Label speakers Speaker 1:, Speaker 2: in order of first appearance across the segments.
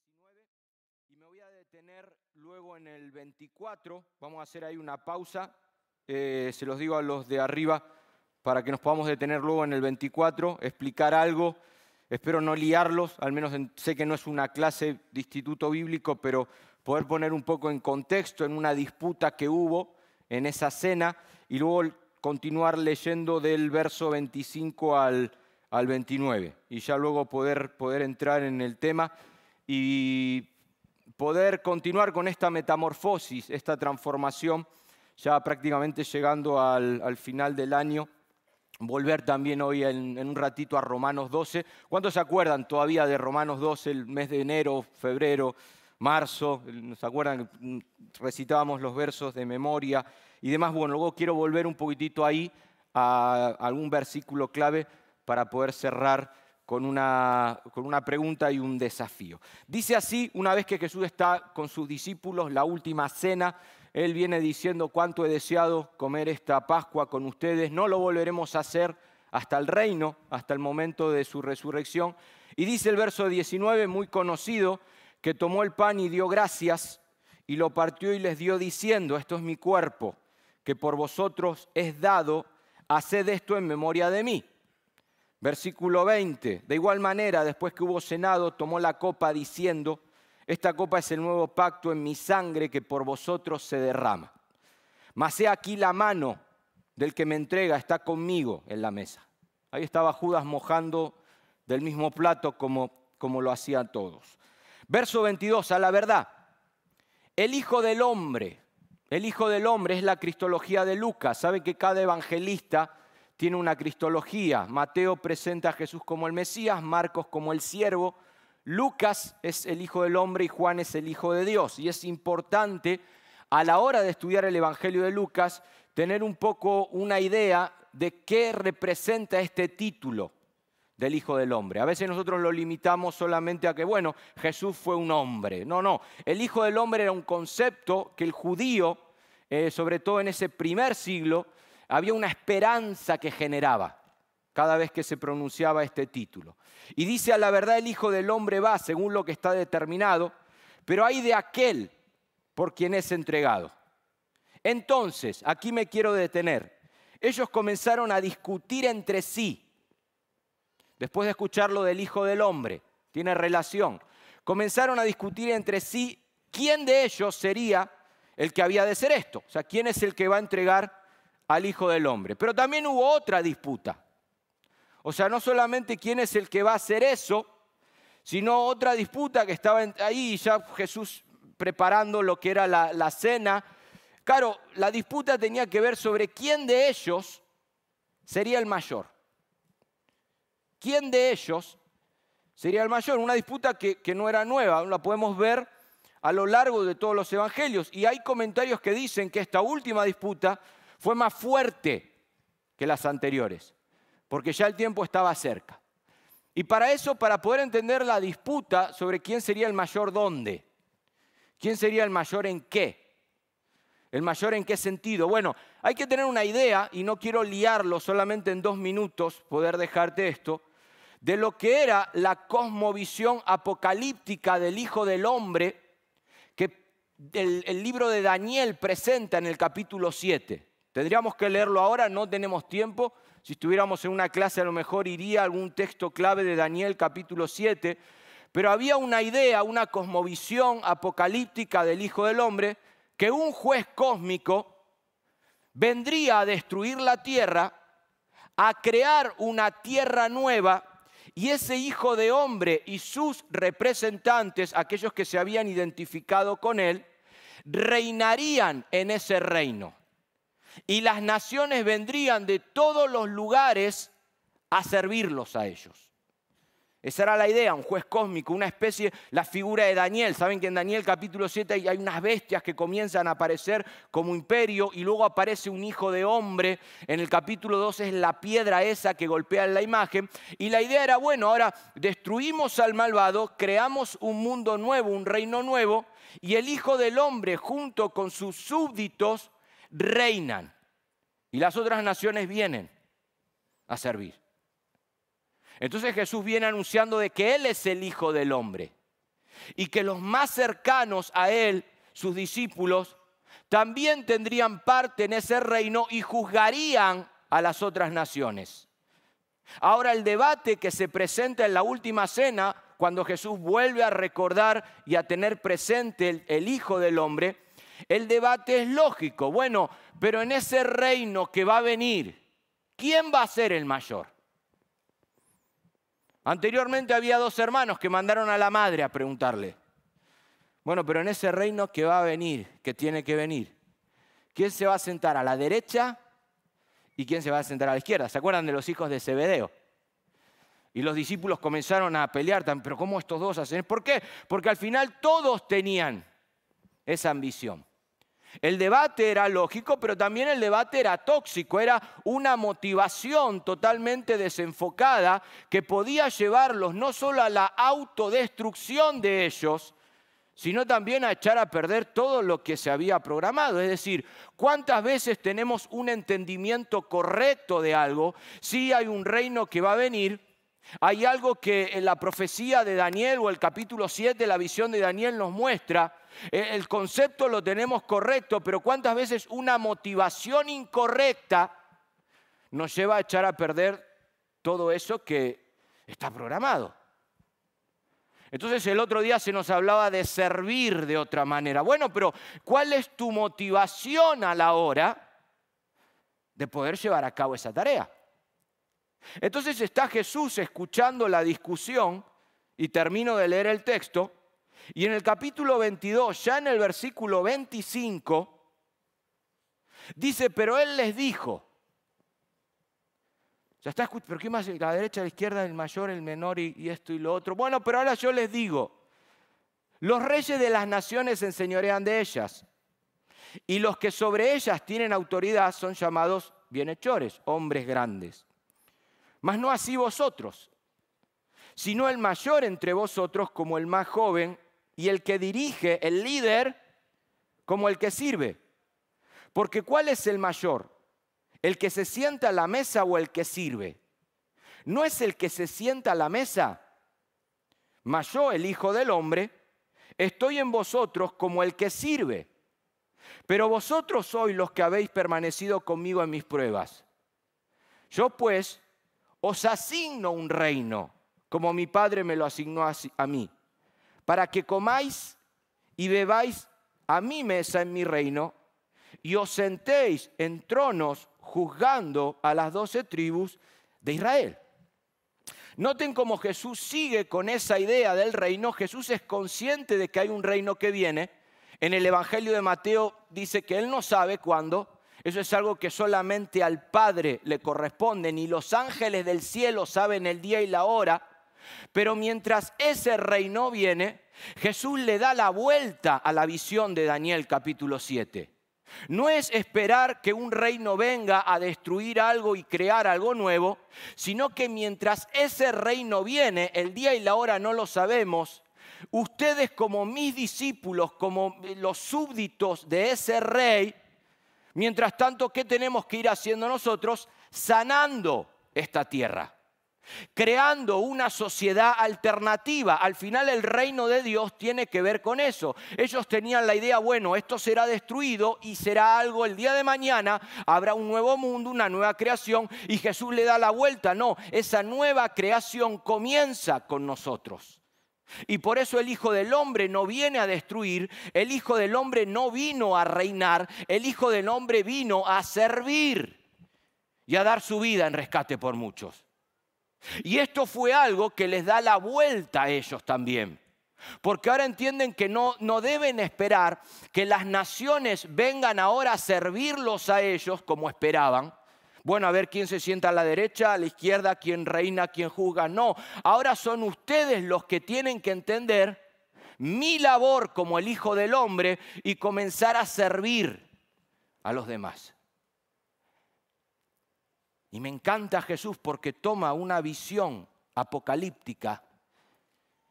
Speaker 1: 19 y me voy a detener luego en el 24. Vamos a hacer ahí una pausa. Se los digo a los de arriba para que nos podamos detener luego en el 24, explicar algo. Espero no liarlos, al menos sé que no es una clase de instituto bíblico, pero poder poner un poco en contexto en una disputa que hubo en esa cena y luego continuar leyendo del verso 25 al 29 y ya luego poder entrar en el tema y poder continuar con esta metamorfosis, esta transformación, ya prácticamente llegando al final del año. Volver también hoy en un ratito a Romanos 12. ¿Cuántos se acuerdan todavía de Romanos 12, el mes de enero, febrero, marzo? ¿Se acuerdan? Recitábamos los versos de memoria y demás. Bueno, luego quiero volver un poquitito ahí a algún versículo clave para poder cerrar con una pregunta y un desafío. Dice así, una vez que Jesús está con sus discípulos, la última cena, Él viene diciendo: cuánto he deseado comer esta Pascua con ustedes, no lo volveremos a hacer hasta el reino, hasta el momento de su resurrección. Y dice el verso 19, muy conocido, que tomó el pan y dio gracias y lo partió y les dio diciendo: esto es mi cuerpo, que por vosotros es dado, haced esto en memoria de mí. Versículo 20, de igual manera, después que hubo cenado, tomó la copa diciendo: esta copa es el nuevo pacto en mi sangre que por vosotros se derrama. Mas he aquí la mano del que me entrega está conmigo en la mesa. Ahí estaba Judas mojando del mismo plato como lo hacían todos. Verso 22, a la verdad, el Hijo del Hombre es la cristología de Lucas. Saben que cada evangelista tiene una cristología. Mateo presenta a Jesús como el Mesías, Marcos como el siervo, Lucas es el Hijo del Hombre y Juan es el Hijo de Dios. Y es importante a la hora de estudiar el Evangelio de Lucas tener un poco una idea de qué representa este título del Hijo del Hombre. A veces nosotros lo limitamos solamente a que, bueno, Jesús fue un hombre. No, el Hijo del Hombre era un concepto que el judío, sobre todo en ese primer siglo, había una esperanza que generaba cada vez que se pronunciaba este título. Y dice: a la verdad el Hijo del Hombre va según lo que está determinado, pero hay de aquel por quien es entregado. Entonces, aquí me quiero detener. Ellos comenzaron a discutir entre sí. Después de escuchar lo del Hijo del Hombre, tiene relación. Comenzaron a discutir entre sí quién de ellos sería el que había de ser esto. O sea, quién es el que va a entregar al Hijo del Hombre. Pero también hubo otra disputa. O sea, no solamente quién es el que va a hacer eso, sino otra disputa que estaba ahí, ya Jesús preparando lo que era la cena. Claro, la disputa tenía que ver sobre quién de ellos sería el mayor. ¿Quién de ellos sería el mayor? Una disputa que no era nueva, la podemos ver a lo largo de todos los evangelios. Y hay comentarios que dicen que esta última disputa fue más fuerte que las anteriores, porque ya el tiempo estaba cerca. Y para eso, para poder entender la disputa sobre quién sería el mayor dónde, quién sería el mayor en qué, el mayor en qué sentido. Bueno, hay que tener una idea, y no quiero liarlo solamente en 2 minutos, poder dejarte esto, de lo que era la cosmovisión apocalíptica del Hijo del Hombre que el libro de Daniel presenta en el capítulo 7. Tendríamos que leerlo ahora, no tenemos tiempo. Si estuviéramos en una clase a lo mejor iría algún texto clave de Daniel capítulo 7. Pero había una idea, una cosmovisión apocalíptica del Hijo del Hombre, que un juez cósmico vendría a destruir la tierra, a crear una tierra nueva, y ese Hijo de Hombre y sus representantes, aquellos que se habían identificado con él, reinarían en ese reino. Y las naciones vendrían de todos los lugares a servirlos a ellos. Esa era la idea, un juez cósmico, una especie, la figura de Daniel. Saben que en Daniel capítulo 7 hay unas bestias que comienzan a aparecer como imperio y luego aparece un hijo de hombre. En el capítulo 2 es la piedra esa que golpea en la imagen. Y la idea era, bueno, ahora destruimos al malvado, creamos un mundo nuevo, un reino nuevo, y el Hijo del Hombre junto con sus súbditos reinan. Y las otras naciones vienen a servir. Entonces Jesús viene anunciando de que Él es el Hijo del Hombre y que los más cercanos a él, sus discípulos, también tendrían parte en ese reino y juzgarían a las otras naciones. Ahora el debate que se presenta en la última cena, cuando Jesús vuelve a recordar y a tener presente el Hijo del Hombre, el debate es lógico. Bueno, pero en ese reino que va a venir, ¿quién va a ser el mayor? Anteriormente había dos hermanos que mandaron a la madre a preguntarle. Bueno, pero en ese reino que va a venir, que tiene que venir, ¿quién se va a sentar a la derecha y quién se va a sentar a la izquierda? ¿Se acuerdan de los hijos de Zebedeo? Y los discípulos comenzaron a pelear, pero ¿cómo estos dos hacen? ¿Por qué? Porque al final todos tenían esa ambición. El debate era lógico, pero también el debate era tóxico, era una motivación totalmente desenfocada que podía llevarlos no solo a la autodestrucción de ellos, sino también a echar a perder todo lo que se había programado. Es decir, ¿cuántas veces tenemos un entendimiento correcto de algo? Sí hay un reino que va a venir, hay algo que en la profecía de Daniel o el capítulo 7, la visión de Daniel nos muestra. El concepto lo tenemos correcto, pero ¿cuántas veces una motivación incorrecta nos lleva a echar a perder todo eso que está programado? Entonces el otro día se nos hablaba de servir de otra manera. Bueno, pero ¿cuál es tu motivación a la hora de poder llevar a cabo esa tarea? Entonces está Jesús escuchando la discusión, y termino de leer el texto, y en el capítulo 22, ya en el versículo 25, dice, pero él les dijo, ya está, pero ¿qué más? La derecha, la izquierda, el mayor, el menor y esto y lo otro. Bueno, pero ahora yo les digo, los reyes de las naciones se enseñorean de ellas, y los que sobre ellas tienen autoridad son llamados bienhechores, hombres grandes. Mas no así vosotros, sino el mayor entre vosotros como el más joven, y el que dirige, el líder, como el que sirve. Porque ¿cuál es el mayor? ¿El que se sienta a la mesa o el que sirve? ¿No es el que se sienta a la mesa? Mas yo, el Hijo del Hombre, estoy en vosotros como el que sirve. Pero vosotros sois los que habéis permanecido conmigo en mis pruebas. Yo pues os asigno un reino, como mi Padre me lo asignó a mí, para que comáis y bebáis a mi mesa en mi reino, y os sentéis en tronos juzgando a las 12 tribus de Israel. Noten cómo Jesús sigue con esa idea del reino. Jesús es consciente de que hay un reino que viene. En el Evangelio de Mateo dice que Él no sabe cuándo. Eso es algo que solamente al Padre le corresponde. Ni los ángeles del cielo saben el día y la hora. Pero mientras ese reino viene, Jesús le da la vuelta a la visión de Daniel capítulo 7. No es esperar que un reino venga a destruir algo y crear algo nuevo, sino que mientras ese reino viene, el día y la hora no lo sabemos, ustedes como mis discípulos, como los súbditos de ese rey, mientras tanto, ¿qué tenemos que ir haciendo nosotros? Sanando esta tierra, creando una sociedad alternativa. Al final el reino de Dios tiene que ver con eso. Ellos tenían la idea, bueno, esto será destruido y será algo el día de mañana, habrá un nuevo mundo, una nueva creación, y Jesús le da la vuelta. No, esa nueva creación comienza con nosotros. Y por eso el Hijo del Hombre no viene a destruir, el Hijo del Hombre no vino a reinar, el Hijo del Hombre vino a servir y a dar su vida en rescate por muchos. Y esto fue algo que les da la vuelta a ellos también. Porque ahora entienden que no deben esperar que las naciones vengan ahora a servirlos a ellos como esperaban. Bueno, a ver quién se sienta a la derecha, a la izquierda, quién reina, quién juzga. No, ahora son ustedes los que tienen que entender mi labor como el Hijo del Hombre y comenzar a servir a los demás. Y me encanta Jesús porque toma una visión apocalíptica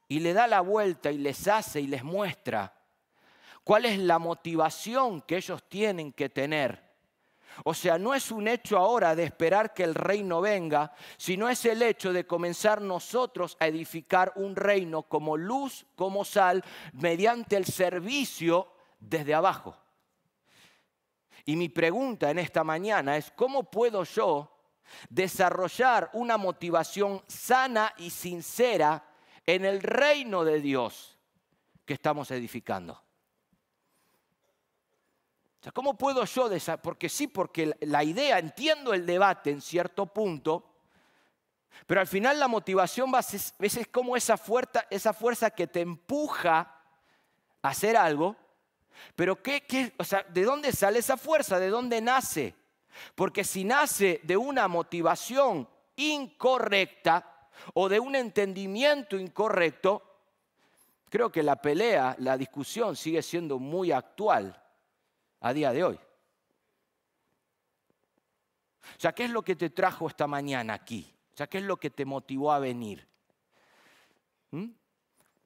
Speaker 1: y le da la vuelta y les hace y les muestra cuál es la motivación que ellos tienen que tener O sea, no es un hecho ahora de esperar que el reino venga, sino es el hecho de comenzar nosotros a edificar un reino como luz, como sal, mediante el servicio desde abajo. Y mi pregunta en esta mañana es, ¿cómo puedo yo desarrollar una motivación sana y sincera en el reino de Dios que estamos edificando? O sea, ¿cómo puedo yo porque sí, porque la idea, entiendo el debate en cierto punto, pero al final la motivación es como esa fuerza que te empuja a hacer algo. Pero o sea, ¿de dónde sale esa fuerza? ¿De dónde nace? Porque si nace de una motivación incorrecta o de un entendimiento incorrecto, creo que la pelea, la discusión sigue siendo muy actual a día de hoy. O sea, ¿qué es lo que te trajo esta mañana aquí? O sea, ¿qué es lo que te motivó a venir?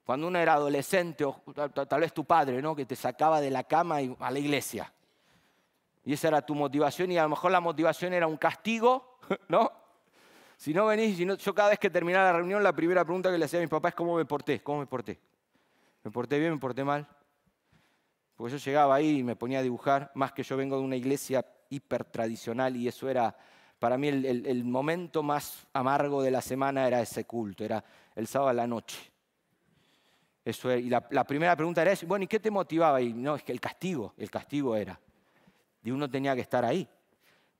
Speaker 1: Cuando uno era adolescente, o tal vez tu padre, ¿no?, que te sacaba de la cama y a la iglesia. Y esa era tu motivación, y a lo mejor la motivación era un castigo, ¿no? Si no venís, yo cada vez que terminaba la reunión, la primera pregunta que le hacía a mi papá es ¿cómo me porté? ¿Cómo me porté? ¿Me porté bien? ¿Me porté mal? Porque yo llegaba ahí y me ponía a dibujar, más que yo vengo de una iglesia hiper tradicional, y eso era, para mí, el momento más amargo de la semana era ese culto, era el sábado a la noche. Eso era, y la primera pregunta era eso, bueno, ¿y qué te motivaba? Y no, es que el castigo era. Y uno tenía que estar ahí.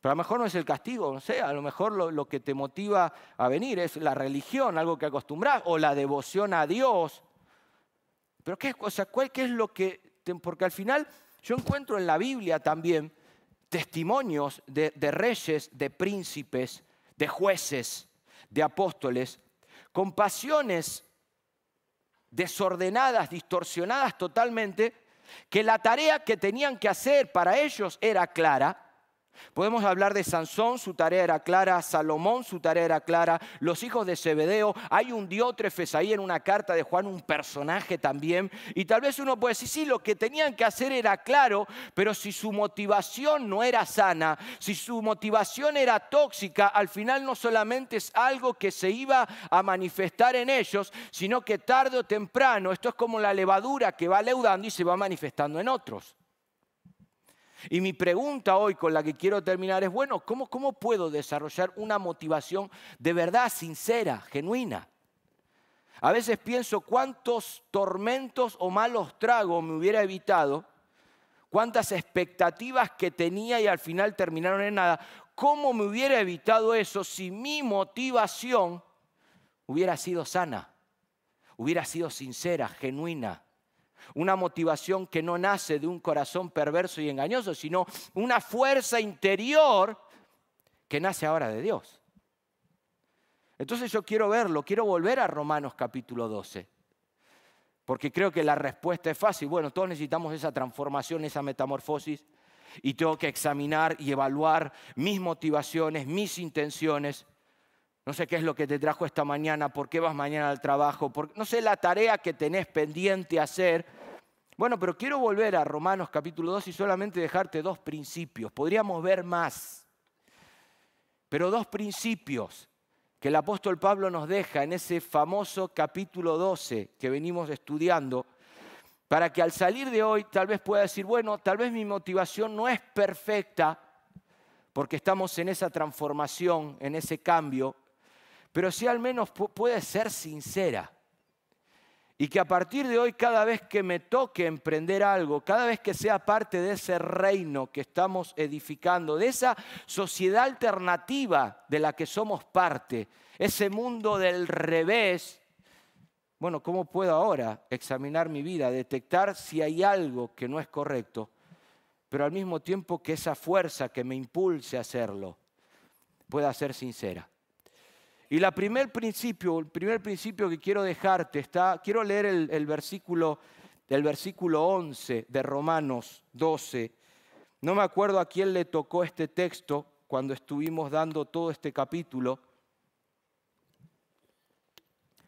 Speaker 1: Pero a lo mejor no es el castigo, no sé, a lo mejor lo que te motiva a venir es la religión, algo que acostumbras, o la devoción a Dios. Pero ¿qué es lo que...? Porque al final yo encuentro en la Biblia también testimonios de reyes, de príncipes, de jueces, de apóstoles, con pasiones desordenadas, distorsionadas totalmente, que la tarea que tenían que hacer para ellos era clara. Podemos hablar de Sansón, su tarea era clara, Salomón, su tarea era clara, los hijos de Zebedeo, hay un Diótrefes ahí en una carta de Juan, un personaje también, y tal vez uno puede decir, sí, lo que tenían que hacer era claro, pero si su motivación no era sana, si su motivación era tóxica, al final no solamente es algo que se iba a manifestar en ellos, sino que tarde o temprano, esto es como la levadura que va leudando y se va manifestando en otros. Y mi pregunta hoy con la que quiero terminar es, bueno, ¿cómo puedo desarrollar una motivación de verdad sincera, genuina? A veces pienso cuántos tormentos o malos tragos me hubiera evitado, cuántas expectativas que tenía y al final terminaron en nada. ¿Cómo me hubiera evitado eso si mi motivación hubiera sido sana, hubiera sido sincera, genuina? Una motivación que no nace de un corazón perverso y engañoso, sino una fuerza interior que nace ahora de Dios. Entonces yo quiero volver a Romanos capítulo 12, porque creo que la respuesta es fácil. Bueno, todos necesitamos esa transformación, esa metamorfosis, y tengo que examinar y evaluar mis motivaciones, mis intenciones. No sé qué es lo que te trajo esta mañana, por qué vas mañana al trabajo, no sé la tarea que tenés pendiente hacer. Bueno, pero quiero volver a Romanos capítulo 2 y solamente dejarte dos principios. Podríamos ver más, pero dos principios que el apóstol Pablo nos deja en ese famoso capítulo 12 que venimos estudiando, para que al salir de hoy tal vez pueda decir, bueno, tal vez mi motivación no es perfecta, porque estamos en esa transformación, en ese cambio, pero sí al menos puede ser sincera. Y que a partir de hoy, cada vez que me toque emprender algo, cada vez que sea parte de ese reino que estamos edificando, de esa sociedad alternativa de la que somos parte, ese mundo del revés, bueno, ¿cómo puedo ahora examinar mi vida, detectar si hay algo que no es correcto, pero al mismo tiempo que esa fuerza que me impulse a hacerlo pueda ser sincera? Y el primer principio que quiero dejarte quiero leer el versículo 11 de Romanos 12. No me acuerdo a quién le tocó este texto cuando estuvimos dando todo este capítulo.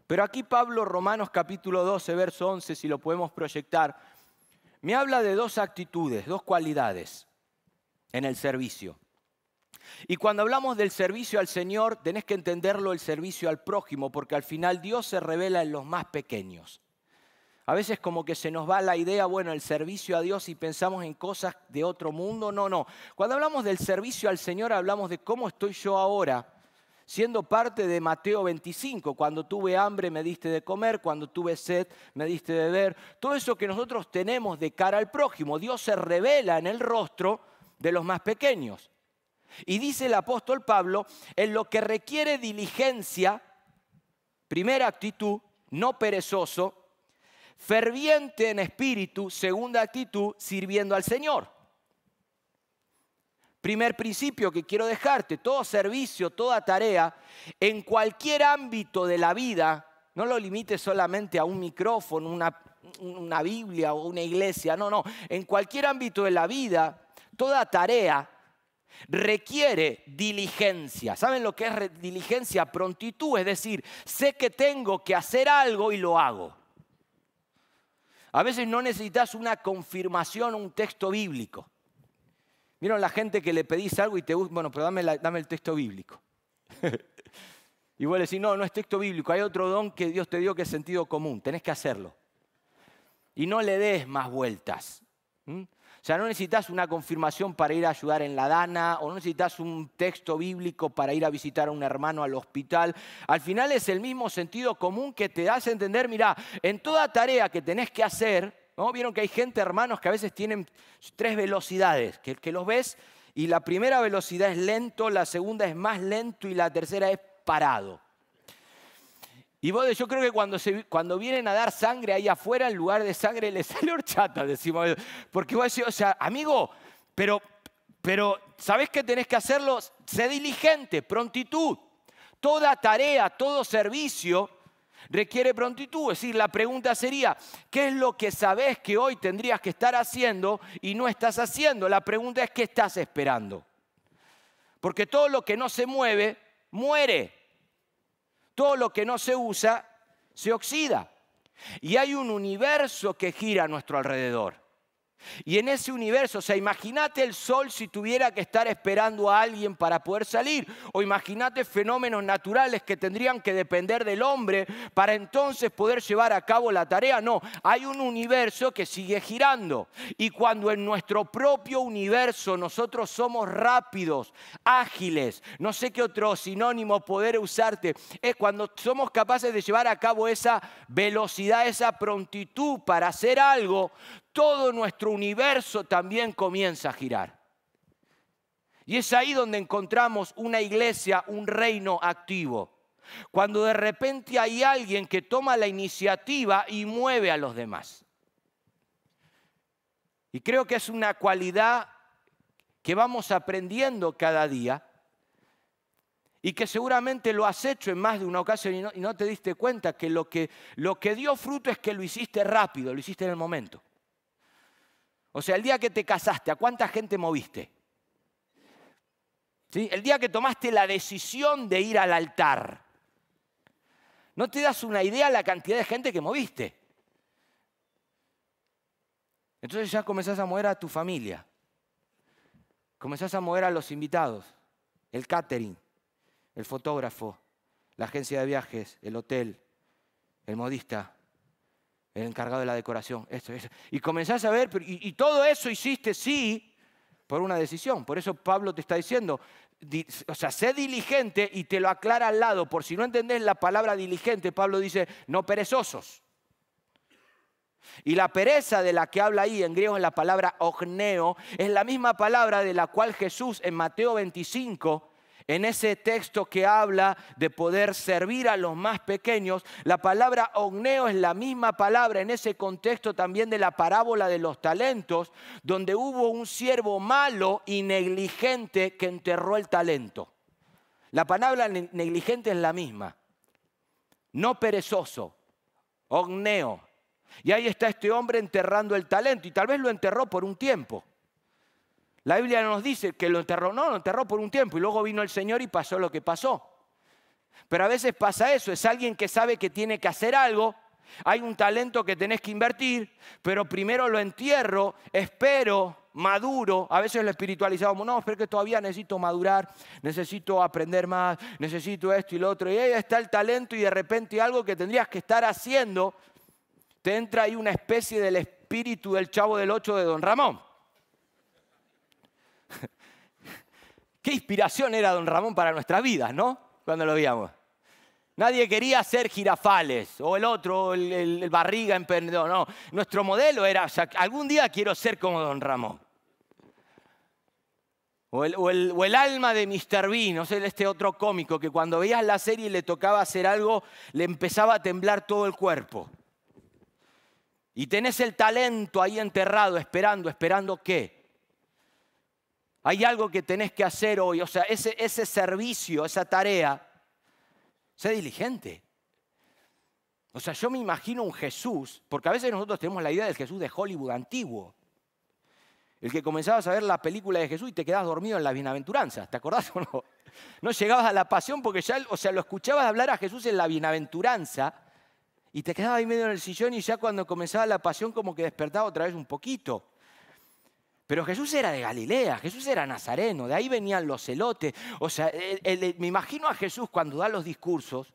Speaker 1: Pero aquí Pablo, Romanos capítulo 12, verso 11, si lo podemos proyectar, me habla de dos actitudes, dos cualidades en el servicio. Y cuando hablamos del servicio al Señor, tenés que entenderlo el servicio al prójimo, porque al final Dios se revela en los más pequeños. A veces como que se nos va la idea, bueno, el servicio a Dios y pensamos en cosas de otro mundo. No. Cuando hablamos del servicio al Señor, hablamos de cómo estoy yo ahora, siendo parte de Mateo 25. Cuando tuve hambre me diste de comer, cuando tuve sed me diste de beber. Todo eso que nosotros tenemos de cara al prójimo, Dios se revela en el rostro de los más pequeños. Y dice el apóstol Pablo, en lo que requiere diligencia, primera actitud, no perezoso, ferviente en espíritu, segunda actitud, sirviendo al Señor. Primer principio que quiero dejarte, todo servicio, toda tarea, en cualquier ámbito de la vida, no lo limites solamente a un micrófono, una Biblia o una iglesia, no, en cualquier ámbito de la vida, toda tarea requiere diligencia. ¿Saben lo que es diligencia? Prontitud, es decir, sé que tengo que hacer algo y lo hago. A veces no necesitas una confirmación o un texto bíblico. ¿Vieron la gente que le pedís algo y te gusta? Bueno, pero dame el texto bíblico. Y vos le decís, no es texto bíblico, hay otro don que Dios te dio que es sentido común, tenés que hacerlo. Y no le des más vueltas. O sea, no necesitas una confirmación para ir a ayudar en la dana, o no necesitas un texto bíblico para ir a visitar a un hermano al hospital. Al final es el mismo sentido común que te hace entender, mirá, en toda tarea que tenés que hacer, ¿no? Vieron que hay gente, hermanos, que a veces tienen 3 velocidades, que los ves, y la primera velocidad es lento, la segunda es más lento y la tercera es parado. Y vos, yo creo que cuando vienen a dar sangre ahí afuera, en lugar de sangre les sale horchata, decimos. Porque vos decís, o sea, amigo, pero ¿sabés qué tenés que hacerlo? Sé diligente, prontitud. Toda tarea, todo servicio requiere prontitud. Es decir, la pregunta sería, ¿qué es lo que sabés que hoy tendrías que estar haciendo y no estás haciendo? La pregunta es, ¿qué estás esperando? Porque todo lo que no se mueve, muere. Todo lo que no se usa, se oxida. Y hay un universo que gira a nuestro alrededor. Y en ese universo, o sea, imagínate el sol si tuviera que estar esperando a alguien para poder salir. O imagínate fenómenos naturales que tendrían que depender del hombre para entonces poder llevar a cabo la tarea. No, hay un universo que sigue girando. Y cuando en nuestro propio universo nosotros somos rápidos, ágiles, no sé qué otro sinónimo poder usarte, es cuando somos capaces de llevar a cabo esa velocidad, esa prontitud para hacer algo, todo nuestro universo también comienza a girar. Y es ahí donde encontramos una iglesia, un reino activo. Cuando de repente hay alguien que toma la iniciativa y mueve a los demás. Y creo que es una cualidad que vamos aprendiendo cada día y que seguramente lo has hecho en más de una ocasión y no te diste cuenta que lo que dio fruto es que lo hiciste rápido, lo hiciste en el momento. O sea, el día que te casaste, ¿a cuánta gente moviste? ¿Sí? El día que tomaste la decisión de ir al altar. ¿No te das una idea de la cantidad de gente que moviste? Entonces ya comenzás a mover a tu familia. Comenzás a mover a los invitados, el catering, el fotógrafo, la agencia de viajes, el hotel, el modista, el encargado de la decoración, esto. Y comenzás a ver, y todo eso hiciste, sí, por una decisión. Por eso Pablo te está diciendo, o sea, sé diligente y te lo aclara al lado. Por si no entendés la palabra diligente, Pablo dice, no perezosos. Y la pereza de la que habla ahí en griego es la palabra ogneo, es la misma palabra de la cual Jesús en Mateo 25, en ese texto que habla de poder servir a los más pequeños, la palabra ogneo es la misma palabra en ese contexto también de la parábola de los talentos, donde hubo un siervo malo y negligente que enterró el talento. La palabra negligente es la misma, no perezoso, ogneo. Y ahí está este hombre enterrando el talento y tal vez lo enterró por un tiempo. La Biblia no nos dice que lo enterró, no, lo enterró por un tiempo y luego vino el Señor y pasó lo que pasó. Pero a veces pasa eso, es alguien que sabe que tiene que hacer algo, hay un talento que tenés que invertir, pero primero lo entierro, espero maduro, a veces lo espiritualizamos, no, pero es que todavía necesito madurar, necesito aprender más, necesito esto y lo otro, y ahí está el talento y de repente algo que tendrías que estar haciendo, te entra ahí una especie del espíritu del Chavo del Ocho de Don Ramón. Qué inspiración era Don Ramón para nuestras vidas, ¿no? Cuando lo veíamos. Nadie quería ser Girafales o el otro, el Barriga emprendedor. No, nuestro modelo era, o sea, algún día quiero ser como Don Ramón. O el alma de Mr. Bean, no sé, este otro cómico que cuando veías la serie y le tocaba hacer algo, le empezaba a temblar todo el cuerpo. Y tenés el talento ahí enterrado, esperando ¿qué? Hay algo que tenés que hacer hoy, o sea, ese servicio, esa tarea. Sé diligente. O sea, yo me imagino un Jesús, porque a veces nosotros tenemos la idea del Jesús de Hollywood antiguo. El que comenzabas a ver la película de Jesús y te quedabas dormido en la bienaventuranza. ¿Te acordás o no? No llegabas a la pasión porque ya, o sea, lo escuchabas hablar a Jesús en la bienaventuranza y te quedabas ahí medio en el sillón y ya cuando comenzaba la pasión como que despertaba otra vez un poquito. Pero Jesús era de Galilea, Jesús era nazareno, de ahí venían los celotes. O sea, me imagino a Jesús cuando da los discursos,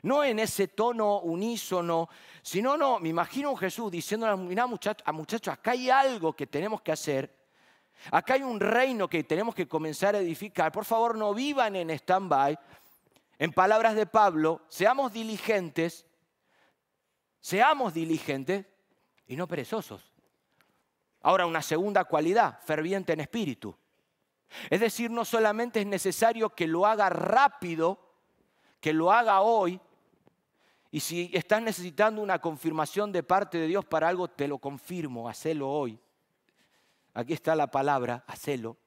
Speaker 1: no en ese tono unísono, sino me imagino a Jesús diciéndole, mirá muchachos, acá hay algo que tenemos que hacer, acá hay un reino que tenemos que comenzar a edificar. Por favor, no vivan en stand-by. En palabras de Pablo, seamos diligentes y no perezosos. Ahora, una segunda cualidad, ferviente en espíritu. Es decir, no solamente es necesario que lo haga rápido, que lo haga hoy, y si estás necesitando una confirmación de parte de Dios para algo, te lo confirmo, hacelo hoy. Aquí está la palabra, hacelo.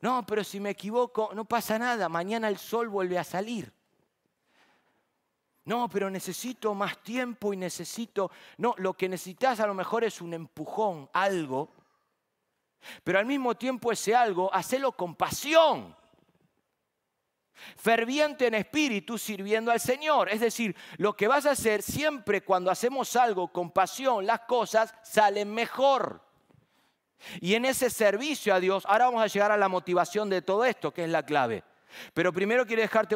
Speaker 1: No, pero si me equivoco, no pasa nada, mañana el sol vuelve a salir. No, pero necesito más tiempo y necesito... No, lo que necesitas a lo mejor es un empujón, algo. Pero al mismo tiempo ese algo, hacelo con pasión. Ferviente en espíritu, sirviendo al Señor. Es decir, lo que vas a hacer siempre cuando hacemos algo con pasión, las cosas salen mejor. Y en ese servicio a Dios, ahora vamos a llegar a la motivación de todo esto, que es la clave. Pero primero quiero dejarte,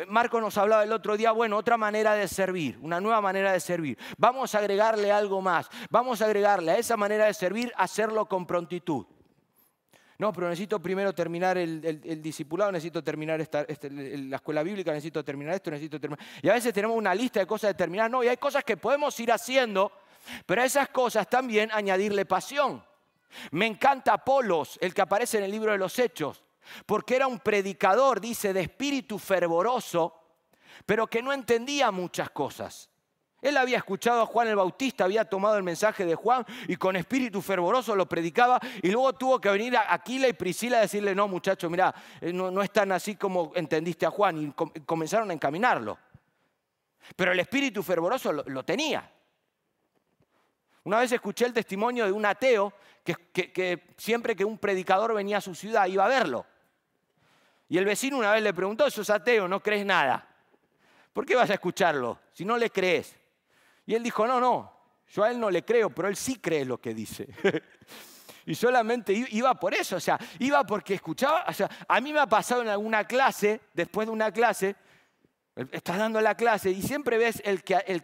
Speaker 1: Marco nos hablaba el otro día, otra manera de servir, una nueva manera de servir. Vamos a agregarle algo más, vamos a agregarle a esa manera de servir, hacerlo con prontitud. No, pero necesito primero terminar el discipulado, necesito terminar la escuela bíblica, necesito terminar esto, necesito terminar... Y a veces tenemos una lista de cosas de terminar, y hay cosas que podemos ir haciendo, pero a esas cosas también añadirle pasión. Me encanta Apolos, el que aparece en el libro de los Hechos. Porque era un predicador, dice, de espíritu fervoroso, pero que no entendía muchas cosas. Él había escuchado a Juan el Bautista, había tomado el mensaje de Juan y con espíritu fervoroso lo predicaba y luego tuvo que venir a Aquila y Priscila a decirle, no muchacho, mirá, no es tan así como entendiste a Juan, y comenzaron a encaminarlo. Pero el espíritu fervoroso lo tenía. Una vez escuché el testimonio de un ateo que siempre que un predicador venía a su ciudad iba a verlo. Y el vecino una vez le preguntó, sos ateo, no crees nada. ¿Por qué vas a escucharlo si no le crees? Y él dijo, no, yo a él no le creo, pero él sí cree lo que dice. Y solamente iba por eso, o sea, iba porque escuchaba. O sea, a mí me ha pasado en alguna clase, después de una clase, estás dando la clase y siempre ves el que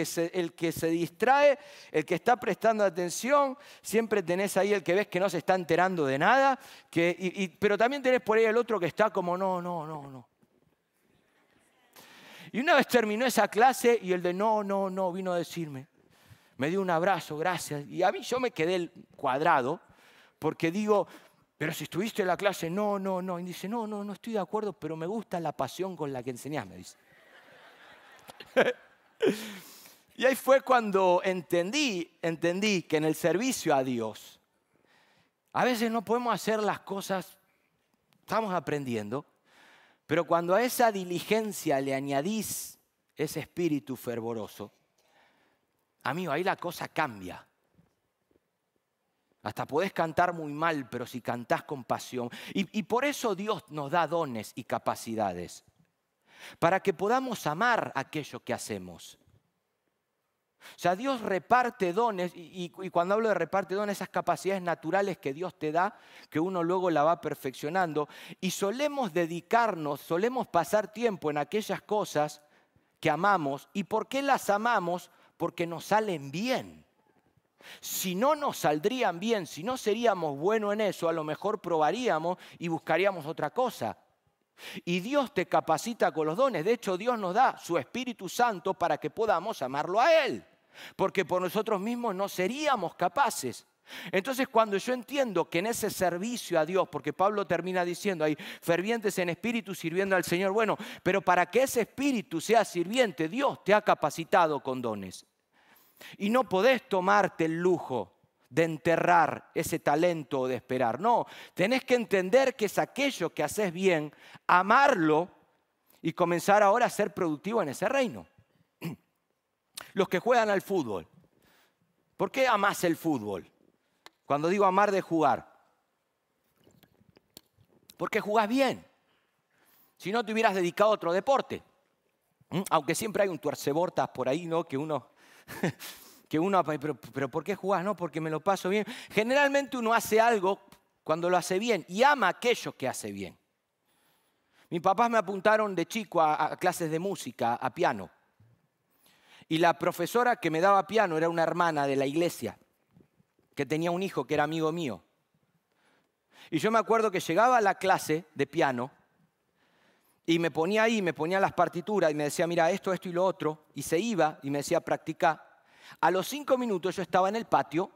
Speaker 1: se distrae, el que está prestando atención, siempre tenés ahí el que ves que no se está enterando de nada, pero también tenés por ahí el otro que está como no. Y una vez terminó esa clase y el de no vino a decirme, me dio un abrazo, gracias. Y a mí yo me quedé cuadrado porque digo, pero si estuviste en la clase, no. Y dice, no estoy de acuerdo, pero me gusta la pasión con la que enseñás, me dice. Y ahí fue cuando entendí que en el servicio a Dios, a veces no podemos hacer las cosas, estamos aprendiendo, pero cuando a esa diligencia le añadís ese espíritu fervoroso, amigo, ahí la cosa cambia. Hasta podés cantar muy mal, pero si cantás con pasión. Y por eso Dios nos da dones y capacidades, para que podamos amar aquello que hacemos. O sea, Dios reparte dones y cuando hablo de reparte dones, esas capacidades naturales que Dios te da, que uno luego la va perfeccionando. Y solemos dedicarnos, solemos pasar tiempo en aquellas cosas que amamos. ¿Y por qué las amamos? Porque nos salen bien. Si no nos saldrían bien, si no seríamos buenos en eso, a lo mejor probaríamos y buscaríamos otra cosa. Y Dios te capacita con los dones. De hecho, Dios nos da su Espíritu Santo para que podamos amarlo a Él. Porque por nosotros mismos no seríamos capaces. Entonces, cuando yo entiendo que en ese servicio a Dios, porque Pablo termina diciendo ahí, fervientes en espíritu sirviendo al Señor, bueno, pero para que ese espíritu sea sirviente, Dios te ha capacitado con dones. Y no podés tomarte el lujo de enterrar ese talento o de esperar. No, tenés que entender que es aquello que haces bien, amarlo y comenzar ahora a ser productivo en ese reino. Los que juegan al fútbol. ¿Por qué amás el fútbol? Cuando digo amar de jugar. Porque jugás bien. Si no te hubieras dedicado a otro deporte. Aunque siempre hay un tuercebortas por ahí, ¿no? Que uno, pero ¿por qué jugás? No, porque me lo paso bien. Generalmente uno hace algo cuando lo hace bien y ama aquello que hace bien. Mis papás me apuntaron de chico a clases de música, a piano. Y la profesora que me daba piano era una hermana de la iglesia, que tenía un hijo que era amigo mío. Y yo me acuerdo que llegaba a la clase de piano y me ponía ahí, me ponía las partituras y me decía, mira, esto y lo otro. Y se iba y me decía, practica. A los 5 minutos yo estaba en el patio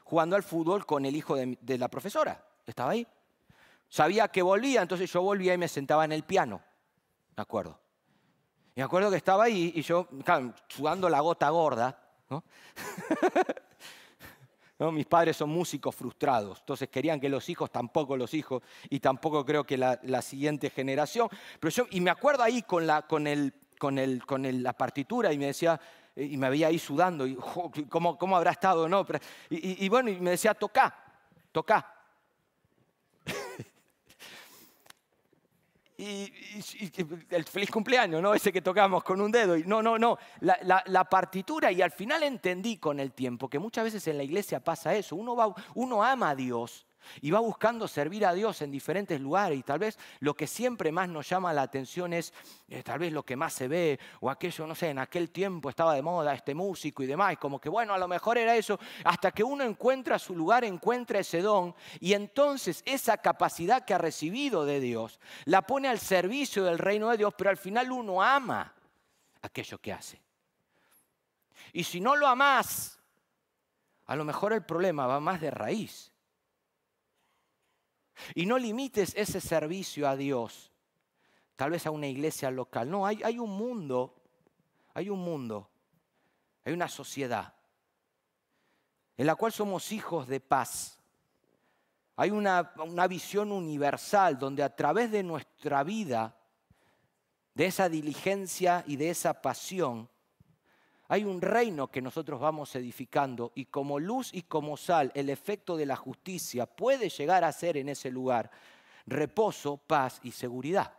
Speaker 1: jugando al fútbol con el hijo de la profesora. Estaba ahí. Sabía que volvía, entonces yo volvía y me sentaba en el piano. Me acuerdo. Y me acuerdo que estaba ahí y yo, claro, sudando la gota gorda, ¿no? ¿No? Mis padres son músicos frustrados, entonces querían que los hijos, tampoco los hijos, y tampoco creo que la siguiente generación. Pero yo, y me acuerdo ahí con la partitura y me decía, y me veía ahí sudando, y ¿cómo habrá estado? ¿No? Y bueno, y me decía, toca. Y el feliz cumpleaños, ¿no? Ese que tocamos con un dedo. Y no. La partitura, y al final entendí con el tiempo que muchas veces en la iglesia pasa eso. Uno ama a Dios y va buscando servir a Dios en diferentes lugares. Y tal vez lo que siempre más nos llama la atención es tal vez lo que más se ve o aquello, no sé, en aquel tiempo estaba de moda este músico y demás. Como que bueno, a lo mejor era eso. Hasta que uno encuentra su lugar, encuentra ese don y entonces esa capacidad que ha recibido de Dios la pone al servicio del reino de Dios, pero al final uno ama aquello que hace. Y si no lo amás, a lo mejor el problema va más de raíz. Y no limites ese servicio a Dios, tal vez a una iglesia local. No, hay un mundo, hay una sociedad en la cual somos hijos de paz. Hay una visión universal donde a través de nuestra vida, de esa diligencia y de esa pasión, hay un reino que nosotros vamos edificando y como luz y como sal, el efecto de la justicia puede llegar a ser en ese lugar reposo, paz y seguridad.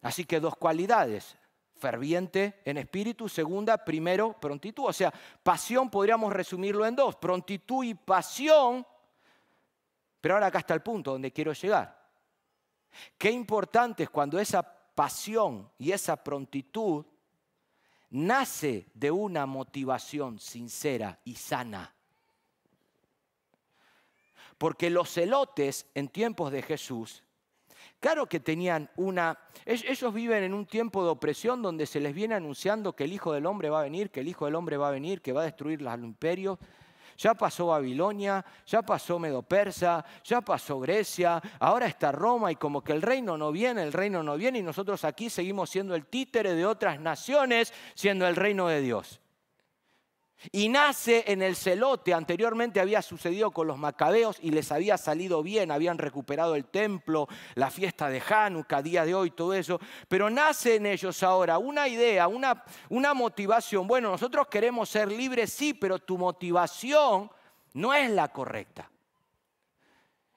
Speaker 1: Así que 2 cualidades, ferviente en espíritu, segunda, primero, prontitud. O sea, pasión podríamos resumirlo en 2, prontitud y pasión, pero ahora acá está el punto donde quiero llegar. Qué importante es cuando esa pasión y esa prontitud nace de una motivación sincera y sana. Porque los celotes en tiempos de Jesús, claro que tenían ellos viven en un tiempo de opresión donde se les viene anunciando que el Hijo del Hombre va a venir, que va a destruir los imperios. Ya pasó Babilonia, ya pasó Medo-Persa, ya pasó Grecia, ahora está Roma y como que el reino no viene y nosotros aquí seguimos siendo el títere de otras naciones, siendo el reino de Dios. Y nace en el celote, anteriormente había sucedido con los macabeos y les había salido bien, habían recuperado el templo, la fiesta de Hanukkah, día de hoy, todo eso, pero nace en ellos ahora una idea, una motivación. Bueno, nosotros queremos ser libres, sí, pero tu motivación no es la correcta.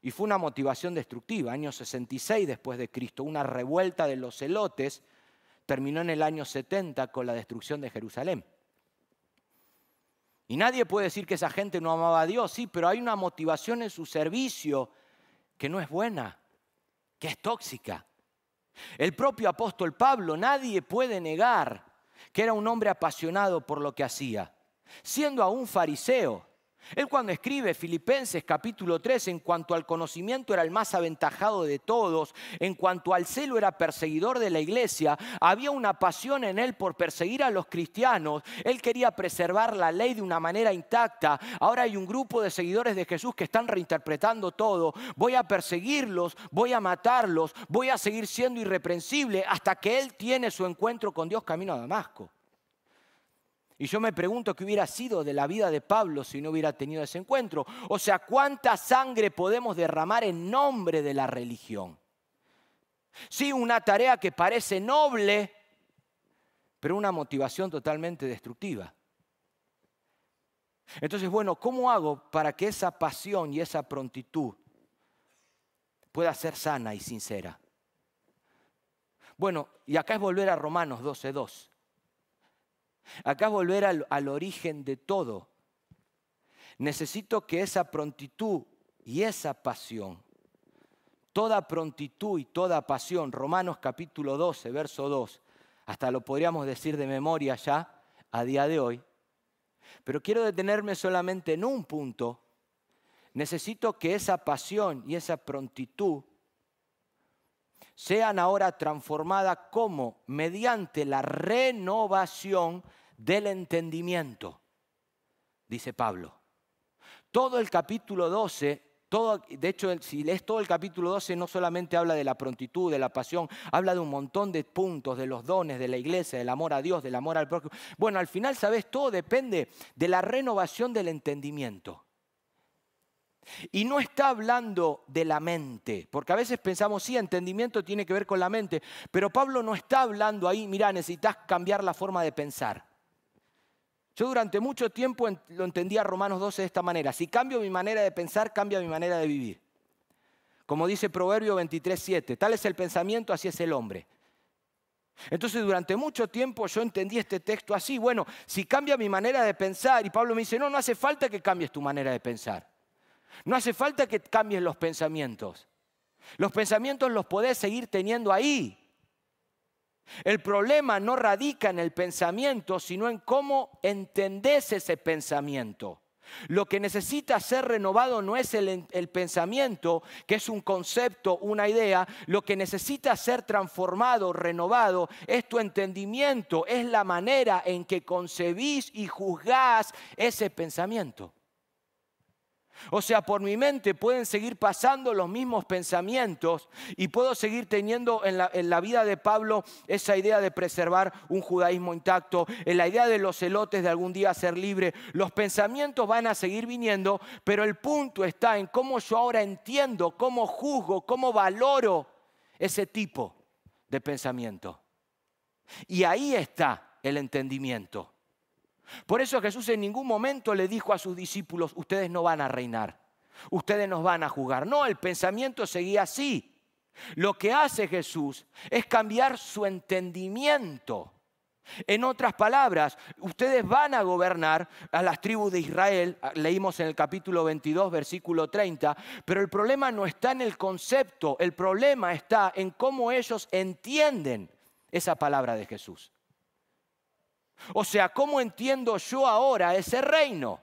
Speaker 1: Y fue una motivación destructiva, año 66 después de Cristo, una revuelta de los celotes, terminó en el año 70 con la destrucción de Jerusalén. Y nadie puede decir que esa gente no amaba a Dios, sí, pero hay una motivación en su servicio que no es buena, que es tóxica. El propio apóstol Pablo, nadie puede negar que era un hombre apasionado por lo que hacía, siendo aún fariseo. Él cuando escribe Filipenses capítulo 3, en cuanto al conocimiento era el más aventajado de todos, en cuanto al celo era perseguidor de la iglesia, había una pasión en él por perseguir a los cristianos. Él quería preservar la ley de una manera intacta. Ahora hay un grupo de seguidores de Jesús que están reinterpretando todo. Voy a perseguirlos, voy a matarlos, voy a seguir siendo irreprensible hasta que él tiene su encuentro con Dios camino a Damasco. Y yo me pregunto qué hubiera sido de la vida de Pablo si no hubiera tenido ese encuentro. O sea, ¿cuánta sangre podemos derramar en nombre de la religión? Sí, una tarea que parece noble, pero una motivación totalmente destructiva. Entonces, bueno, ¿cómo hago para que esa pasión y esa prontitud pueda ser sana y sincera? Bueno, y acá es volver a Romanos 12:2. Acá es volver al origen de todo. Necesito que esa prontitud y esa pasión, toda prontitud y toda pasión, Romanos capítulo 12, verso 2, hasta lo podríamos decir de memoria ya a día de hoy, pero quiero detenerme solamente en un punto. Necesito que esa pasión y esa prontitud sean ahora transformadas como mediante la renovación del entendimiento, dice Pablo. Todo el capítulo 12, de hecho, si lees todo el capítulo 12, no solamente habla de la prontitud, de la pasión, habla de un montón de puntos, de los dones, de la iglesia, del amor a Dios, del amor al prójimo. Bueno, al final, ¿sabes? Todo depende de la renovación del entendimiento. Y no está hablando de la mente, porque a veces pensamos, sí, entendimiento tiene que ver con la mente, pero Pablo no está hablando ahí, mira, necesitas cambiar la forma de pensar. Yo durante mucho tiempo lo entendía Romanos 12 de esta manera: si cambio mi manera de pensar, cambia mi manera de vivir. Como dice Proverbio 23:7, tal es el pensamiento, así es el hombre. Entonces durante mucho tiempo yo entendí este texto así: bueno, si cambia mi manera de pensar, y Pablo me dice, no hace falta que cambies tu manera de pensar. No hace falta que cambies los pensamientos. Los pensamientos los podés seguir teniendo ahí. El problema no radica en el pensamiento, sino en cómo entendés ese pensamiento. Lo que necesita ser renovado no es el pensamiento, que es un concepto, una idea. Lo que necesita ser transformado, renovado, es tu entendimiento, es la manera en que concebís y juzgás ese pensamiento. O sea, por mi mente pueden seguir pasando los mismos pensamientos y puedo seguir teniendo en la vida de Pablo esa idea de preservar un judaísmo intacto, en la idea de los celotes de algún día ser libre. Los pensamientos van a seguir viniendo, pero el punto está en cómo yo ahora entiendo, cómo juzgo, cómo valoro ese tipo de pensamiento. Y ahí está el entendimiento. Por eso Jesús en ningún momento le dijo a sus discípulos, ustedes no van a reinar, ustedes nos van a juzgar. No, el pensamiento seguía así. Lo que hace Jesús es cambiar su entendimiento. En otras palabras, ustedes van a gobernar a las tribus de Israel, leímos en el capítulo 22, versículo 30, pero el problema no está en el concepto, el problema está en cómo ellos entienden esa palabra de Jesús. O sea, ¿cómo entiendo yo ahora ese reino?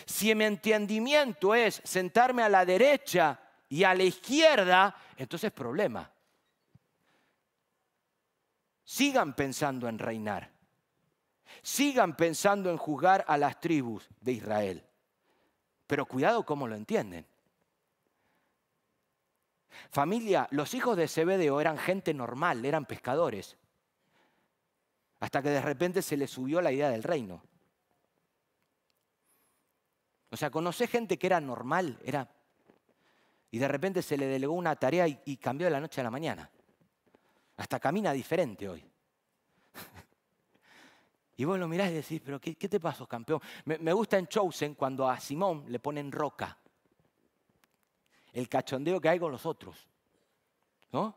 Speaker 1: Si mi entendimiento es sentarme a la derecha y a la izquierda, entonces problema. Sigan pensando en reinar. Sigan pensando en juzgar a las tribus de Israel. Pero cuidado cómo lo entienden. Familia, los hijos de Zebedeo eran gente normal, eran pescadores. Hasta que de repente se les subió la idea del reino. O sea, conocí gente que era normal, y de repente se le delegó una tarea y cambió de la noche a la mañana. Hasta camina diferente hoy. Y vos lo mirás y decís, pero ¿qué te pasó, campeón? Me gusta en Chosen cuando a Simón le ponen Roca. El cachondeo que hay con los otros, ¿no?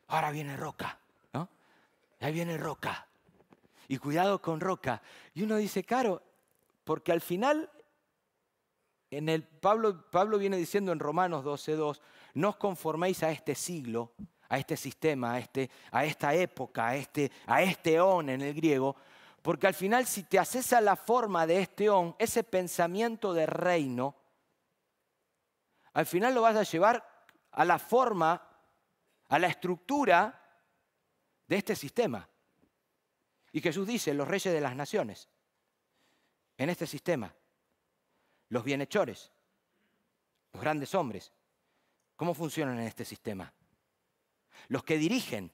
Speaker 1: Ahora viene Roca, ¿no? Ahí viene Roca. Y cuidado con Roca. Y uno dice, claro, Porque al final, Pablo viene diciendo en Romanos 12:2, no os conforméis a este siglo, a este sistema, a esta época, a este eón en el griego, porque al final si te haces a la forma de este eón, ese pensamiento de reino, al final lo vas a llevar a la forma, a la estructura de este sistema. Y Jesús dice, los reyes de las naciones, en este sistema, los bienhechores, los grandes hombres, ¿cómo funcionan en este sistema? Los que dirigen,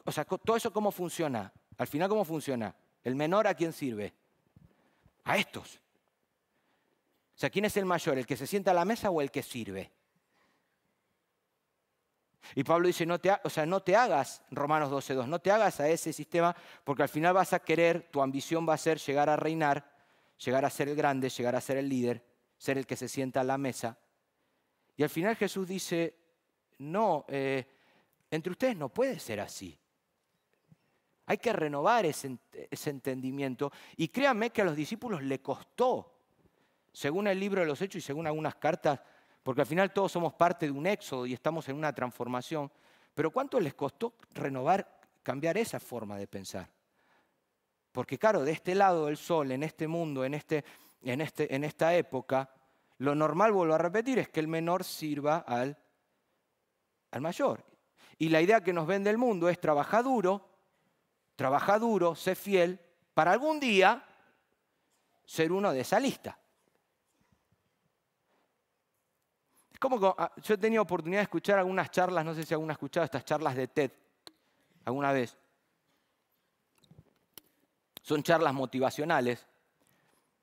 Speaker 1: o sea, todo eso ¿cómo funciona? Al final, ¿cómo funciona? ¿El menor a quién sirve? A estos. O sea, ¿quién es el mayor? ¿El que se sienta a la mesa o el que sirve? Y Pablo dice, no te hagas, Romanos 12:2, no te hagas a ese sistema porque al final vas a querer, tu ambición va a ser llegar a reinar, llegar a ser el grande, llegar a ser el líder, ser el que se sienta a la mesa. Y al final Jesús dice, no, entre ustedes no puede ser así. Hay que renovar ese entendimiento. Y créanme que a los discípulos le costó, según el libro de los Hechos y según algunas cartas, porque al final todos somos parte de un éxodo y estamos en una transformación. Pero ¿cuánto les costó renovar, cambiar esa forma de pensar? Porque claro, de este lado del sol, en este mundo, en esta época, lo normal, vuelvo a repetir, es que el menor sirva al mayor. Y la idea que nos vende el mundo es trabaja duro, sé fiel, para algún día ser uno de esa lista. Yo he tenido oportunidad de escuchar algunas charlas, no sé si alguno ha escuchado estas charlas de TED alguna vez. Son charlas motivacionales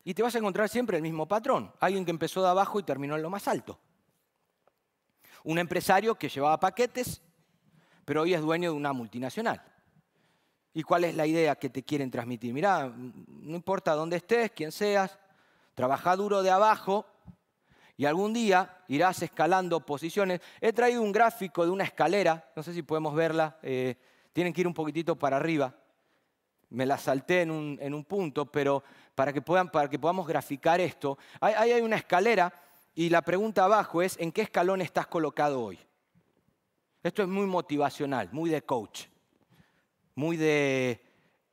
Speaker 1: y te vas a encontrar siempre el mismo patrón. Alguien que empezó de abajo y terminó en lo más alto. Un empresario que llevaba paquetes, pero hoy es dueño de una multinacional. ¿Y cuál es la idea que te quieren transmitir? Mirá, no importa dónde estés, quién seas, trabaja duro de abajo y algún día irás escalando posiciones. He traído un gráfico de una escalera, no sé si podemos verla, tienen que ir un poquitito para arriba. Me la salté en un punto, pero para que podamos graficar esto, ahí hay una escalera y la pregunta abajo es, ¿en qué escalón estás colocado hoy? Esto es muy motivacional, muy de coach, muy de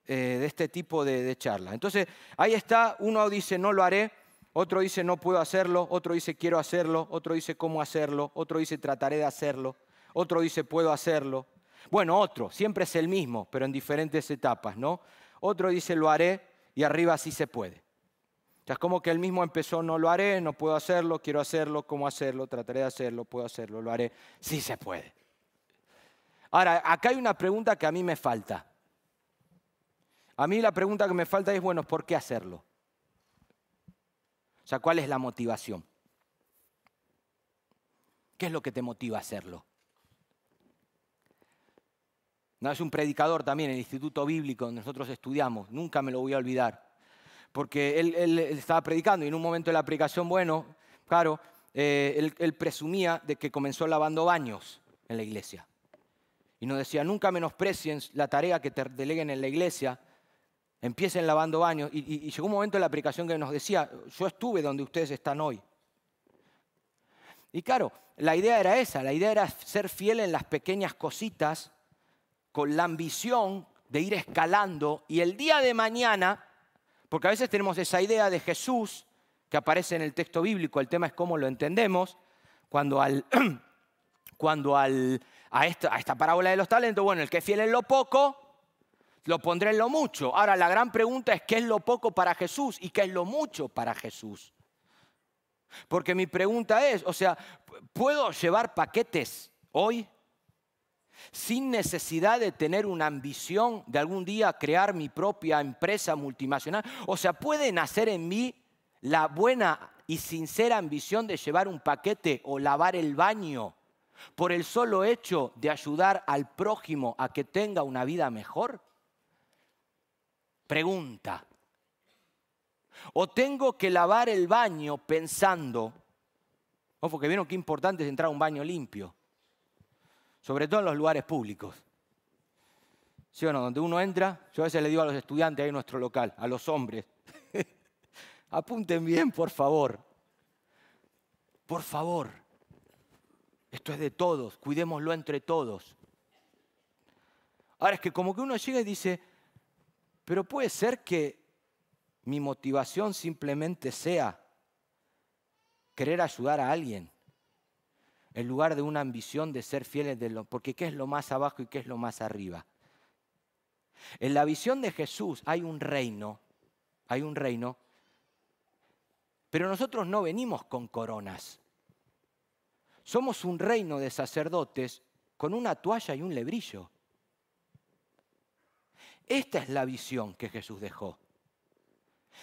Speaker 1: este tipo de charla. Entonces, ahí está, uno dice no lo haré, otro dice no puedo hacerlo, otro dice quiero hacerlo, otro dice cómo hacerlo, otro dice trataré de hacerlo, otro dice puedo hacerlo. Bueno, otro, siempre es el mismo, pero en diferentes etapas, ¿no? Otro dice lo haré y arriba sí se puede. O sea, es como que el mismo empezó, no lo haré, no puedo hacerlo, quiero hacerlo, cómo hacerlo, trataré de hacerlo, puedo hacerlo, lo haré, sí se puede. Ahora, acá hay una pregunta que a mí me falta. A mí la pregunta que me falta es, bueno, ¿por qué hacerlo? O sea, ¿cuál es la motivación? ¿Qué es lo que te motiva a hacerlo? No, es un predicador también en el Instituto Bíblico donde nosotros estudiamos, nunca me lo voy a olvidar, porque él estaba predicando y en un momento de la predicación, bueno, claro, él presumía de que comenzó lavando baños en la iglesia. Y nos decía, nunca menosprecien la tarea que te deleguen en la iglesia, empiecen lavando baños. Y llegó un momento en la predicación que nos decía, yo estuve donde ustedes están hoy. Y claro, la idea era esa, la idea era ser fiel en las pequeñas cositas, con la ambición de ir escalando y el día de mañana, porque a veces tenemos esa idea de Jesús que aparece en el texto bíblico, el tema es cómo lo entendemos, cuando a esta parábola de los talentos, bueno, el que es fiel en lo poco, lo pondré en lo mucho. Ahora, la gran pregunta es, ¿qué es lo poco para Jesús y qué es lo mucho para Jesús? Porque mi pregunta es, o sea, ¿puedo llevar paquetes hoy sin necesidad de tener una ambición de algún día crear mi propia empresa multinacional? O sea, ¿puede nacer en mí la buena y sincera ambición de llevar un paquete o lavar el baño por el solo hecho de ayudar al prójimo a que tenga una vida mejor? Pregunta. ¿O tengo que lavar el baño pensando, ojo que vieron qué importante es entrar a un baño limpio, sobre todo en los lugares públicos? ¿Sí o no? Donde uno entra, yo a veces le digo a los estudiantes ahí en nuestro local, a los hombres, apunten bien, por favor. Por favor. Esto es de todos, cuidémoslo entre todos. Ahora es que como que uno llega y dice, pero puede ser que mi motivación simplemente sea querer ayudar a alguien, en lugar de una ambición de ser fieles porque ¿qué es lo más abajo y qué es lo más arriba? En la visión de Jesús hay un reino, pero nosotros no venimos con coronas. Somos un reino de sacerdotes con una toalla y un lebrillo. Esta es la visión que Jesús dejó.